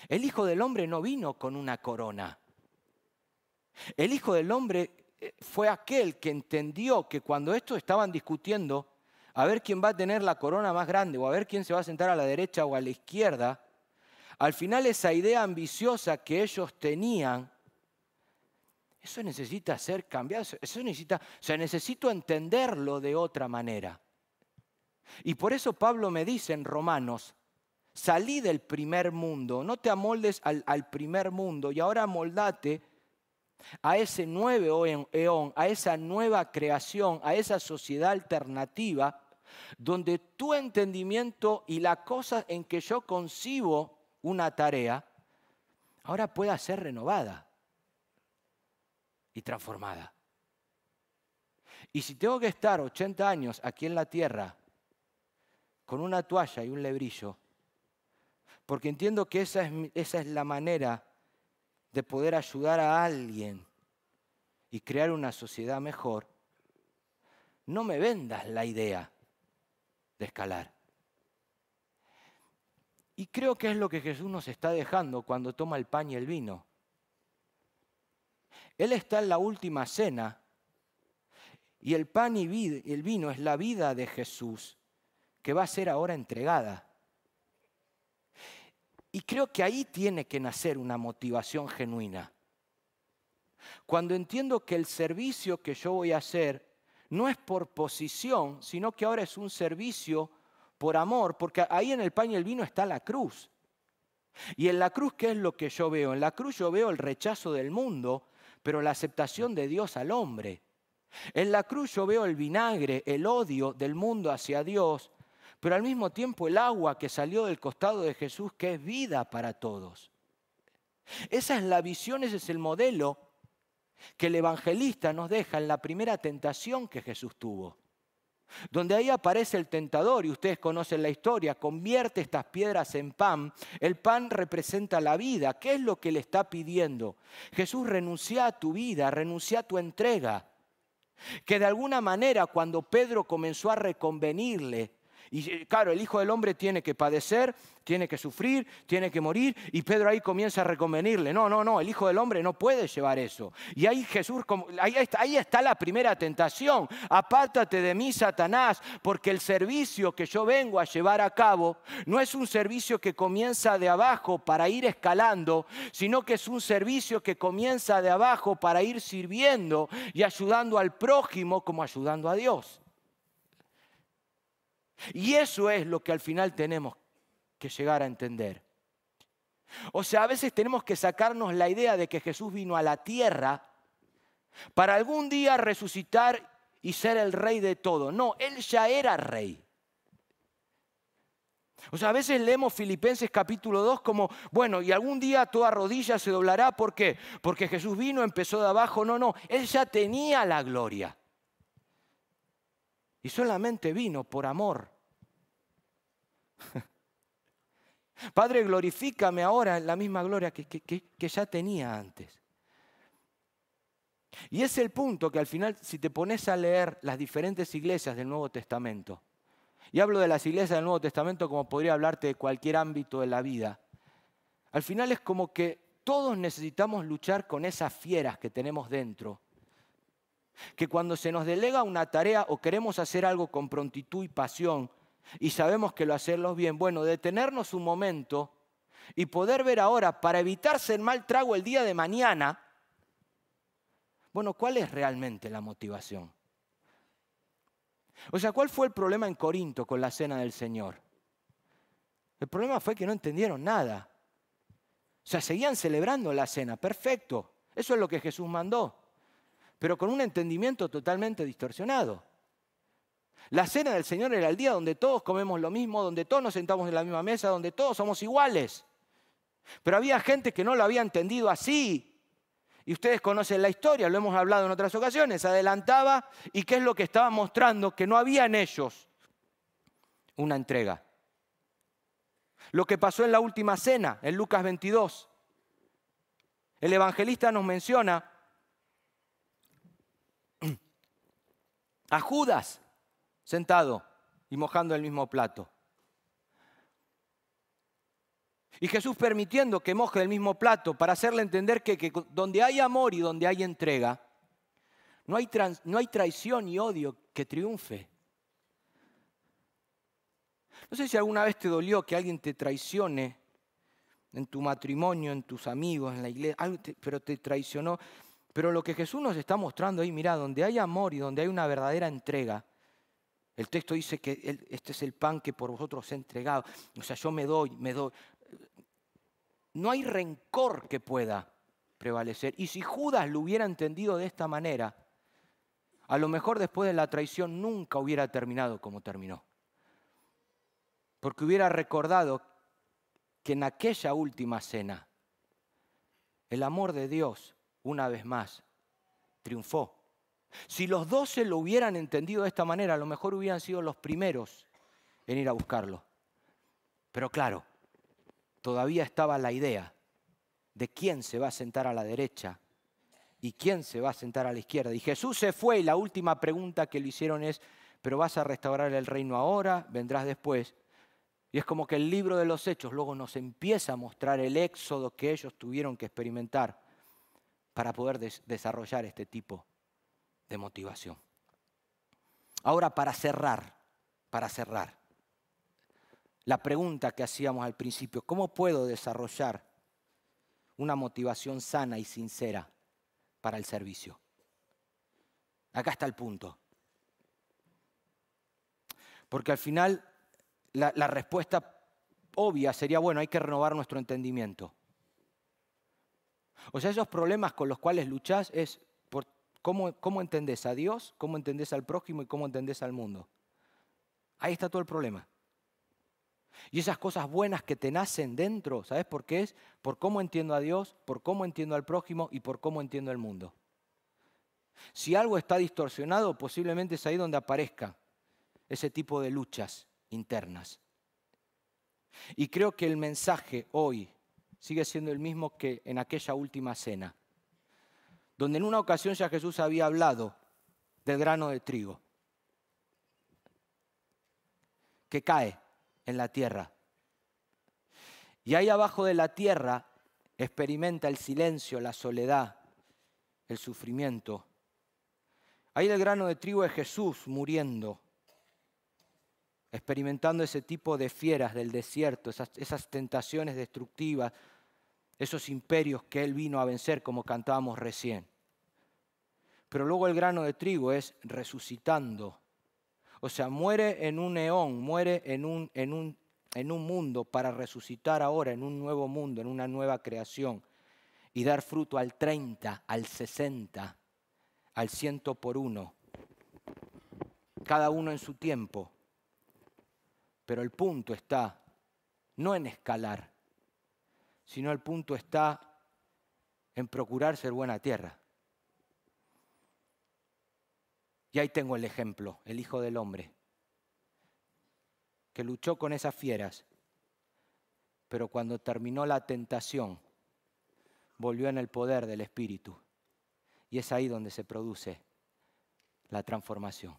Speaker 1: El Hijo del Hombre no vino con una corona. El Hijo del Hombre fue aquel que entendió que cuando estos estaban discutiendo a ver quién va a tener la corona más grande o a ver quién se va a sentar a la derecha o a la izquierda, al final esa idea ambiciosa que ellos tenían, eso necesita ser cambiado, necesito entenderlo de otra manera. Y por eso Pablo me dice en Romanos, salí del primer mundo, no te amoldes al primer mundo y ahora amoldate a ese nuevo eón, a esa nueva creación, a esa sociedad alternativa, donde tu entendimiento y la cosa en que yo concibo una tarea, ahora pueda ser renovada y transformada. Y si tengo que estar 80 años aquí en la tierra con una toalla y un lebrillo, porque entiendo que esa es la manera de poder ayudar a alguien y crear una sociedad mejor, no me vendas la idea de escalar. Y creo que es lo que Jesús nos está dejando cuando toma el pan y el vino. Él está en la última cena y el pan y el vino es la vida de Jesús que va a ser ahora entregada. Y creo que ahí tiene que nacer una motivación genuina. Cuando entiendo que el servicio que yo voy a hacer no es por posición, sino que ahora es un servicio por amor, porque ahí en el pan y el vino está la cruz. Y en la cruz, ¿qué es lo que yo veo? En la cruz yo veo el rechazo del mundo, pero la aceptación de Dios al hombre. En la cruz yo veo el vinagre, el odio del mundo hacia Dios, pero al mismo tiempo el agua que salió del costado de Jesús, que es vida para todos. Esa es la visión, ese es el modelo que el evangelista nos deja en la primera tentación que Jesús tuvo. Donde ahí aparece el tentador, y ustedes conocen la historia, convierte estas piedras en pan. El pan representa la vida. ¿Qué es lo que le está pidiendo? Jesús, renuncia a tu vida, renuncia a tu entrega. Que de alguna manera cuando Pedro comenzó a reconvenirle, y claro, el Hijo del Hombre tiene que padecer, tiene que sufrir, tiene que morir, y Pedro ahí comienza a reconvenirle. No, el Hijo del Hombre no puede llevar eso. Y ahí Jesús, ahí está la primera tentación. Apártate de mí, Satanás, porque el servicio que yo vengo a llevar a cabo no es un servicio que comienza de abajo para ir escalando, sino que es un servicio que comienza de abajo para ir sirviendo y ayudando al prójimo como ayudando a Dios. Y eso es lo que al final tenemos que llegar a entender. O sea, a veces tenemos que sacarnos la idea de que Jesús vino a la tierra para algún día resucitar y ser el rey de todo. No, Él ya era rey. O sea, a veces leemos Filipenses capítulo 2 como, bueno, y algún día toda rodilla se doblará. ¿Por qué? Porque Jesús vino, empezó de abajo. No, Él ya tenía la gloria. Y solamente vino por amor. Padre, glorifícame ahora en la misma gloria que ya tenía antes. Y es el punto que al final, si te pones a leer las diferentes iglesias del Nuevo Testamento, y hablo de las iglesias del Nuevo Testamento como podría hablarte de cualquier ámbito de la vida, al final es como que todos necesitamos luchar con esas fieras que tenemos dentro, que cuando se nos delega una tarea o queremos hacer algo con prontitud y pasión, y sabemos que lo hacemos bien, bueno, detenernos un momento y poder ver ahora, para evitar ser mal trago el día de mañana, bueno, ¿cuál es realmente la motivación? O sea, ¿cuál fue el problema en Corinto con la cena del Señor? El problema fue que no entendieron nada. O sea, seguían celebrando la cena, perfecto. Eso es lo que Jesús mandó, pero con un entendimiento totalmente distorsionado. La cena del Señor era el día donde todos comemos lo mismo, donde todos nos sentamos en la misma mesa, donde todos somos iguales. Pero había gente que no lo había entendido así. Y ustedes conocen la historia, lo hemos hablado en otras ocasiones. Se adelantaba y ¿qué es lo que estaba mostrando? Que no había en ellos una entrega. Lo que pasó en la última cena, en Lucas 22. El evangelista nos menciona a Judas sentado y mojando el mismo plato. Y Jesús permitiendo que moje el mismo plato para hacerle entender que donde hay amor y donde hay entrega, no hay traición y odio que triunfe. No sé si alguna vez te dolió que alguien te traicione en tu matrimonio, en tus amigos, en la iglesia, pero te traicionó. Pero lo que Jesús nos está mostrando ahí, mira, donde hay amor y donde hay una verdadera entrega, el texto dice que este es el pan que por vosotros he entregado. O sea, yo me doy. No hay rencor que pueda prevalecer. Y si Judas lo hubiera entendido de esta manera, a lo mejor después de la traición nunca hubiera terminado como terminó. Porque hubiera recordado que en aquella última cena, el amor de Dios, una vez más, triunfó. Si los 12 lo hubieran entendido de esta manera, a lo mejor hubieran sido los primeros en ir a buscarlo. Pero claro, todavía estaba la idea de quién se va a sentar a la derecha y quién se va a sentar a la izquierda. Y Jesús se fue y la última pregunta que le hicieron es, ¿pero vas a restaurar el reino ahora? ¿Vendrás después? Y es como que el libro de los Hechos luego nos empieza a mostrar el éxodo que ellos tuvieron que experimentar para poder desarrollar este tipo de motivación. Ahora, para cerrar, la pregunta que hacíamos al principio, ¿cómo puedo desarrollar una motivación sana y sincera para el servicio? Acá está el punto. Porque al final la respuesta obvia sería, bueno, hay que renovar nuestro entendimiento. O sea, esos problemas con los cuales luchás es por cómo entendés a Dios, cómo entendés al prójimo y cómo entendés al mundo. Ahí está todo el problema. Y esas cosas buenas que te nacen dentro, ¿sabes por qué es? Por cómo entiendo a Dios, por cómo entiendo al prójimo y por cómo entiendo el mundo. Si algo está distorsionado, posiblemente es ahí donde aparezca ese tipo de luchas internas. Y creo que el mensaje hoy sigue siendo el mismo que en aquella última cena, donde en una ocasión ya Jesús había hablado del grano de trigo que cae en la tierra. Y ahí abajo de la tierra experimenta el silencio, la soledad, el sufrimiento. Ahí el grano de trigo es Jesús muriendo, experimentando ese tipo de fieras del desierto, esas tentaciones destructivas, esos imperios que Él vino a vencer, como cantábamos recién. Pero luego el grano de trigo es resucitando. O sea, muere en un eón, muere en un mundo para resucitar ahora en un nuevo mundo, en una nueva creación y dar fruto al 30, al 60, al 100 por uno, cada uno en su tiempo. Pero el punto está no en escalar, sino el punto está en procurar ser buena tierra. Y ahí tengo el ejemplo, el Hijo del Hombre, que luchó con esas fieras, pero cuando terminó la tentación, volvió en el poder del Espíritu. Y es ahí donde se produce la transformación.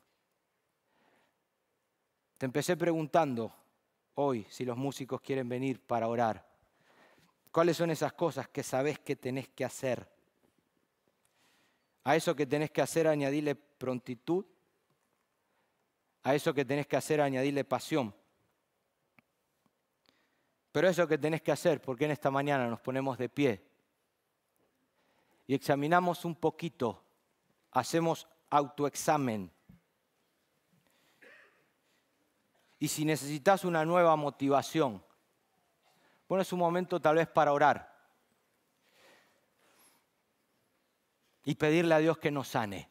Speaker 1: Te empecé preguntando hoy si los músicos quieren venir para orar. ¿Cuáles son esas cosas que sabés que tenés que hacer? A eso que tenés que hacer añadirle prontitud. A eso que tenés que hacer añadirle pasión. Pero eso que tenés que hacer, porque en esta mañana nos ponemos de pie y examinamos un poquito, hacemos autoexamen y si necesitas una nueva motivación, bueno, es un momento tal vez para orar y pedirle a Dios que nos sane,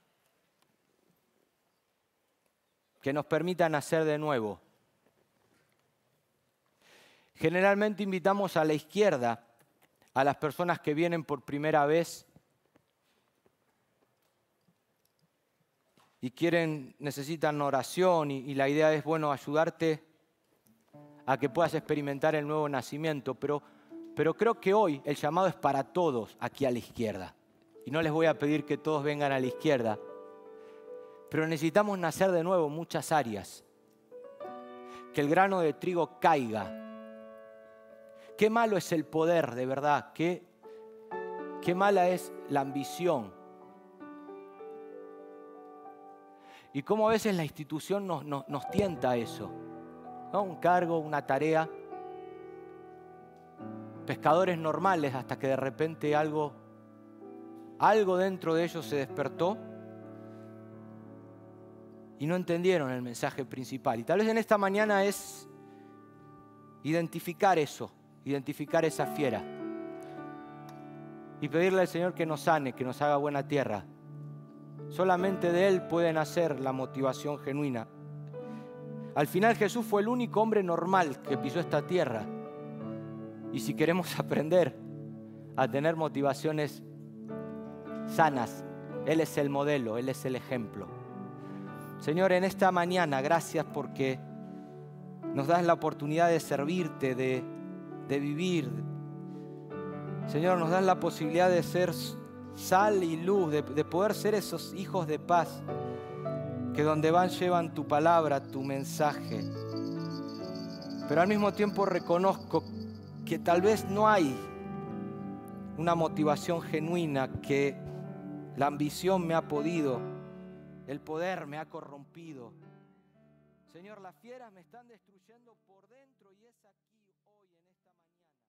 Speaker 1: que nos permita nacer de nuevo. Generalmente invitamos a la izquierda a las personas que vienen por primera vez y necesitan oración y la idea es, bueno, ayudarte a que puedas experimentar el nuevo nacimiento, pero creo que hoy el llamado es para todos aquí a la izquierda. Y no les voy a pedir que todos vengan a la izquierda, pero necesitamos nacer de nuevo en muchas áreas. Que el grano de trigo caiga. Qué malo es el poder, de verdad. Qué mala es la ambición. Y cómo a veces la institución nos tienta a eso, ¿no? Un cargo, una tarea. Pescadores normales hasta que de repente algo dentro de ellos se despertó y no entendieron el mensaje principal. Y tal vez en esta mañana es identificar eso, identificar esa fiera y pedirle al Señor que nos sane, que nos haga buena tierra. Solamente de Él puede nacer la motivación genuina. Al final Jesús fue el único hombre normal que pisó esta tierra. Y si queremos aprender a tener motivaciones sanas, Él es el modelo, Él es el ejemplo. Señor, en esta mañana, gracias porque nos das la oportunidad de servirte, de vivir. Señor, nos das la posibilidad de ser sal y luz, de poder ser esos hijos de paz que donde van llevan tu palabra, tu mensaje. Pero al mismo tiempo reconozco que tal vez no hay una motivación genuina, que la ambición me ha podido, el poder me ha corrompido. Señor, las fieras me están destruyendo por dentro y es aquí hoy en esta mañana.